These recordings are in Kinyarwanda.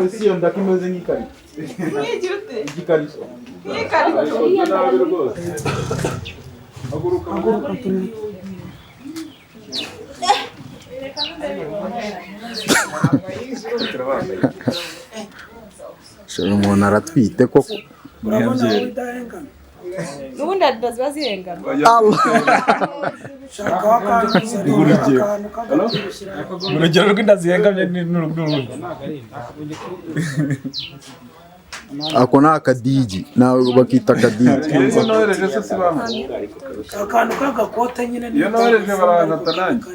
Si onda kimeze nk'ikari. Igikariso. Haguruka turebe. Shira umuntu aratwite koko. Urabona aho idahengana. Nubundi bazihengana. Shaka wakanduza akantu kagushyira. Urugero rw'inda zihengamye n'urundi. Ako ni akadigi nawe bakita akadigi. Iyo nohereje se sibaho. Akantu k'agakote nyine Iyo nohereje baragata nanjye.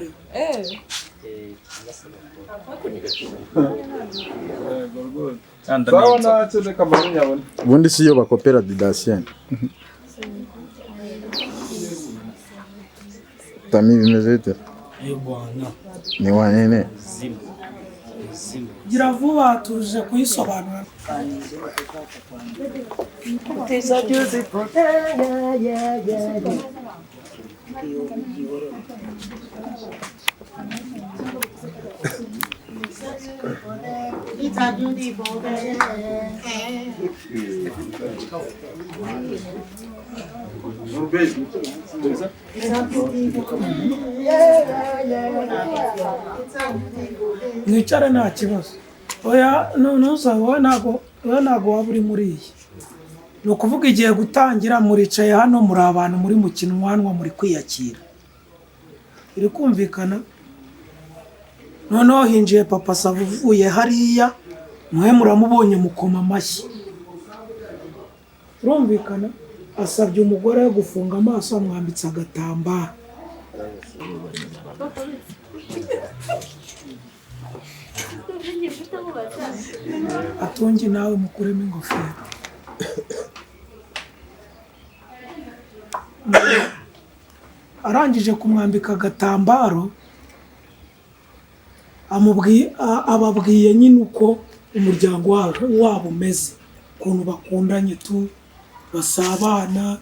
Sawa ntacyo reka mbone nyabone. Ubundi si yo bakopera didasien. Tami bimeze bite? Ni wanene. gira vuba tuje kuyisobanura. It's a beautiful day. Mwicare nta kibazo. Oya nusa wowe ntago waba uri muri iyi. Ni ukuvuga igiye gutangira muricaye hano muri abantu muri mukinwanwa muri kwiyakira. Iri kumvikana? Noneho hinjiye papa Sava uvuye hariya mwe muramubonye mukoma amashyi. Urumvikana? Asabye umugore we gufunga amaso amwambitse agatambaro. Atungi nawe mukuremo ingofero. Arangije kumwambika agatambaro ababwiye nyine uko umuryango wabo umeze, ukuntu bakundanye tu basabana,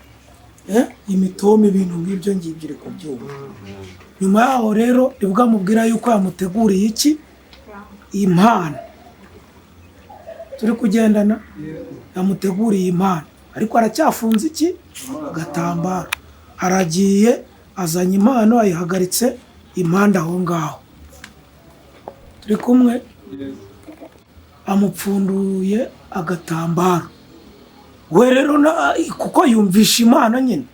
imitoma ibintu nk'ibyo ngibyo iri kubyumva. Nyuma yaho rero nibwo amubwira yuko yamuteguriye iki impano. Turi kugendana, yamuteguriye impano ariko aracyafunze iki agatambaro. Aragiye azanye impano ayihagaritse impanda aho ngaho. Turi kumwe, amupfunduye agatambaro. We rero kuko yumvisha impano nyine.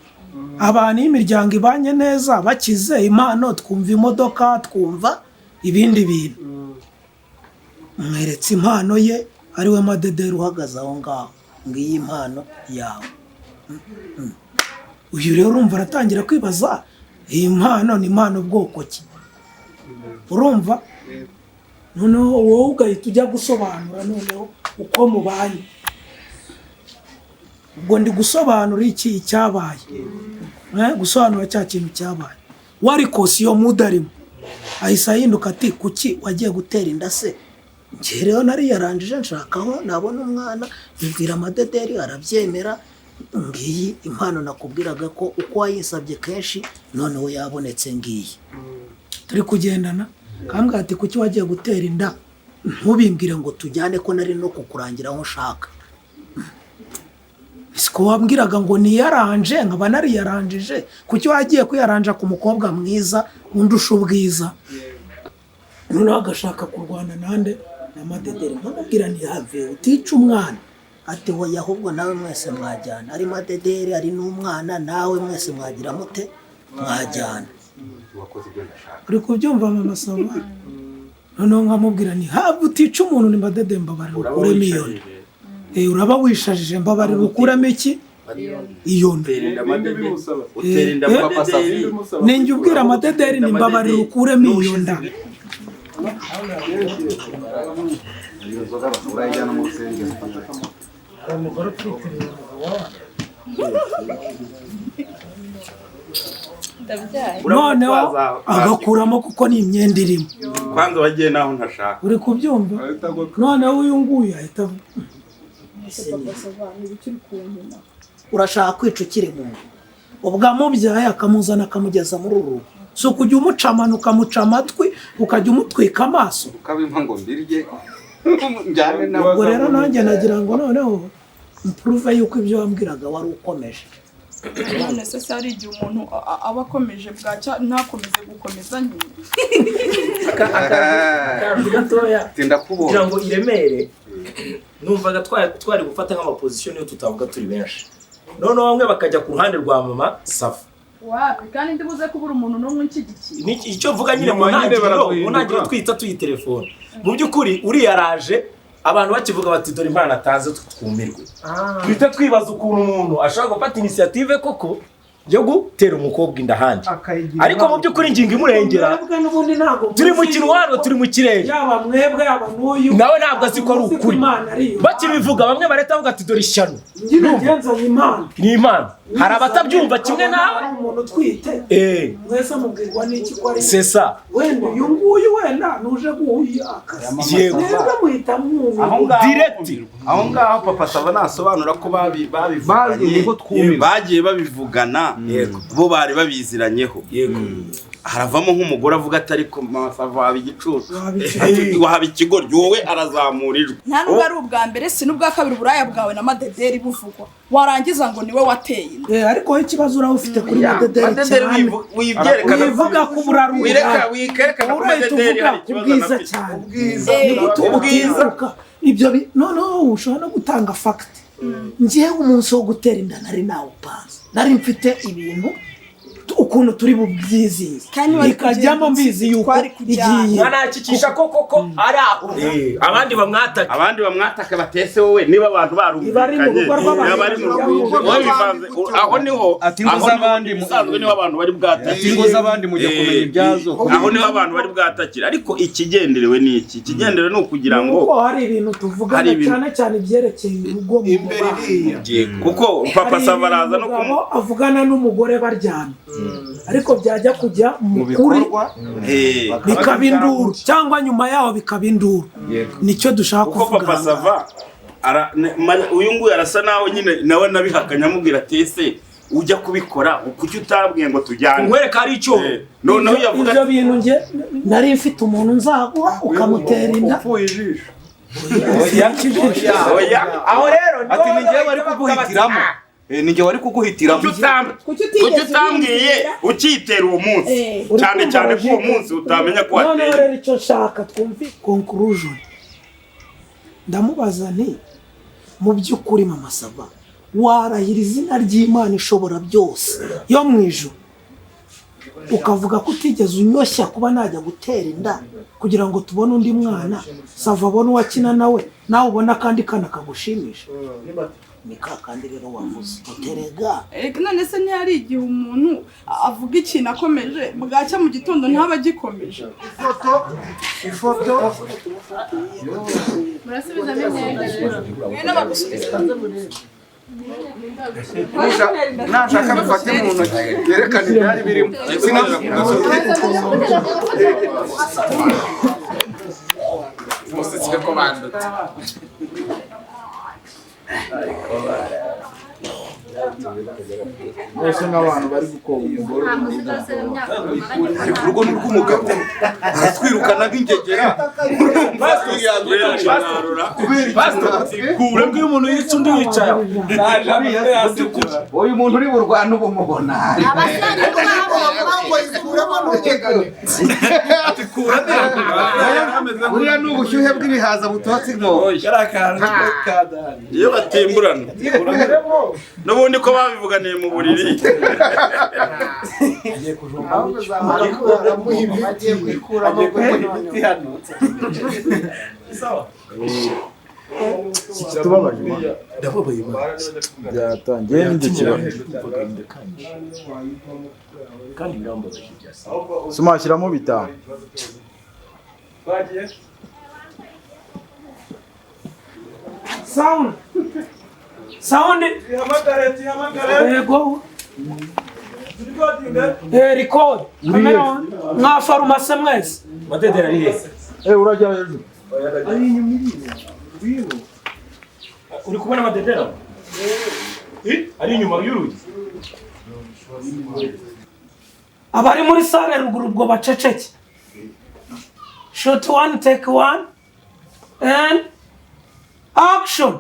Abantu y'imiryango ibanye neza bakize impano, twumva imodoka, twumva ibindi bintu. Mweretse impano ye ariwe Madederi uhagaze aho ngaho. Ngiyi impano yawe. Uyu rero urumva aratangira kwibaza iyi mpano ni impano bwoko ki? Urumva? Noneho wowe ugahita ujya gusobanura noneho uko mubanye. Ubwo ndi gusobanura iki icyabaye. Gusobanura cya kintu cyabaye. Wari kosi yo mudarimo. Ahisa yinduka ati kuki wagiye gutera inda se? Nje rero nari yarangije nshakaho nabona umwana mbwira Madederi arabyemera. Ngiyi impano nakubwiraga ko uko wayisabye kenshi noneho yabonetse ngiyi. Turi kugendana. Kambwa ati kuki wagiye gutera inda ntubimbwire ngo tujyane ko nari no kukurangira aho nshaka. Siko wambwiraga ngo ni yaranje nkaba nari yaranjije kuki wagiye kuyaranja ku mukobwa mwiza undusha ubwiza. Noneho agashaka kurwana nande na Madederi. Nkamubwira ni have utica umwana. Ati wowe ahubwo nawe mwese mwajyana. Ari Madederi ari n'umwana nawe mwese mwagira mute mwajyana. Uri kubyumva mama Sava? Noneho nkamubwira ni have utica umuntu ni Madederi mbabarira ukure miliyoni. Uraba wishajije mbabarira ukuramo iki? Iyo Uterinda papa Sava. Ninjye ubwira Madederi ni mbabarira ukuremo iyo nda. Noneho agakuramo kuko ni imyenda irimo. Kwanza wagiye naho ntashaka. Uri kubyumva? Noneho uyu nguyu ahita urashaka kwica ukiri muntu. Ubwo amubyaye akamuzana akamugeza muri uru rugo. so kujya umucamana ukamuca amatwi ukajya umutwika amaso ukabimpa ngo mbirye njyane na ubwo rero nanjye nagira ngo noneho mpuruve yuko ibyo wambwiraga wari ukomeje none se hari igihe umuntu aba akomeje bwacya ntakomeze gukomeza nyine akazi gatoya ndakubona kugira ngo iremere numvaga twari gufata nk'amapozisiyo niyo tutavuga turi benshi noneho bamwe bakajya ku ruhande rwa mama SAVA wapi kandi ndibuze kubura umuntu n'umwe nshyigikiye icyo mvuga nyine mu ntangiriro twita tuyitelefone mu by'ukuri uriyaraje abantu bakivuga bati dore impano atanze twumirwe twita twibaza ukuntu umuntu ashobora gufata initiative koko yo gutera umukobwa inda handi ariko mu by'ukuri ingingo imurengera turi mu kinwano turi mu kirere yaba mwebwe yaba n'uyu nawe ntabwo azi ko ari ukuri bakibivuga bamwe bareta bavuga ati dore ishyano ni imana hari abatabyumva kimwe nawe umuntu utwite mwese mubwirwa n'iki ko ari sesa wenda uyu nguyu wenda nuje guhuyaka yego mwebwe muhita mwumva direct aho ngaho papa SAVA nasobanura ko bagiye babivugana bo bari babiziranyeho yego haravamo nk'umugore avuga ati ariko mama SAVA waba igicucu wahaba ikigoryi wowe arazamurirwa nta nubwo ari ubwa mbere si n'ubwa kabiri uburaya bwawe na madederi buvugwa warangiza ngo niwe wateye inda ariko ikibazo uraho ufite kuri madederi cyane wibyerekana wivuga ko buraruka wikerekana ko madederi hari ubwiza cyane ubwiza ibyo noneho ushobora no gutanga fact ngiye umunsi wo gutera inda nari nawupanze nari mfite ibintu ukuntu turi bubyizize ikajyamo mbizi yuko igiye mwanakikisha koko ari aho abandi bamwataka batese wowe niba abantu barumvikanye bari mu rwego bivanze aho niho atingo z'abandi musanzwe niho abantu bari bwatakira atingo z'abandi mujya kumenya ibyazo aho niho abantu bari bwatakira ariko ikigenderewe ni iki ikigenderewe no kugira ngo hari ibintu tuvugana cyane cyane byerekeye urugo mu kuko papa SAVA araza no avugana n'umugore baryana ariko byajya kujya mu kuri bikaba induru cyangwa nyuma yaho bikaba induru nicyo dushaka kuvuga papa SAVA uyu nguyu arasa naho nyine nawe nabihakanya amubwira ati ese ujya kubikora kuki utabwiye ngo tujyane nkwereka ari icyo noneho yavuga ibyo bintu nge nari mfite umuntu nzaguha ukamutera inda upfuye ijisho aho rero ati ni njyewe bari kuguhitiramo ninjye wari kuguhitiramo kuki utambwiye ukitera uwo munsi cyane ko uwo munsi utamenya ko wateye none rero icyo nshaka twumve conclusion ndamubaza nti mu by'ukuri mama SAVA warahira izina ry'Imana ishobora byose yo mu ijuru ukavuga ko utigeze unyoshya kuba najya gutera inda kugira ngo tubone undi mwana SAVA abone uwakina nawe ubona kandi kana kagushimisha ni kandi rero wavuze uterega none se ntihari igihe umuntu avuga ikintu akomeje bwacya mu gitondo ntaba agikomeje ifoto murasubiza mwene bagusubiza nashaka bifate mu ntoki yerekana ibyari birimo bose n'abantu bari gukora umugore ari ku rugo n'urw'umugabo aratwirukana nk'ingegera kubera ko iyo umuntu yica undi yicaye uyu muntu uri burwana ubu mubona buriya ni ubushyuhe bw'ibihaza butotse iyo batimburana n'ubundi ko babivuganiye mu buriri tubabaje byatangiye n'igikira kandi birambaje soma shyiramo bitanu sound yego record camera on mwa farumasi mwese madederi ari heza urajya hejuru ari inyuma iri uri kubona madederi ari inyuma y'urugi abari muri sale ruguru ubwo baceceke. Shot 1, take 1 and action.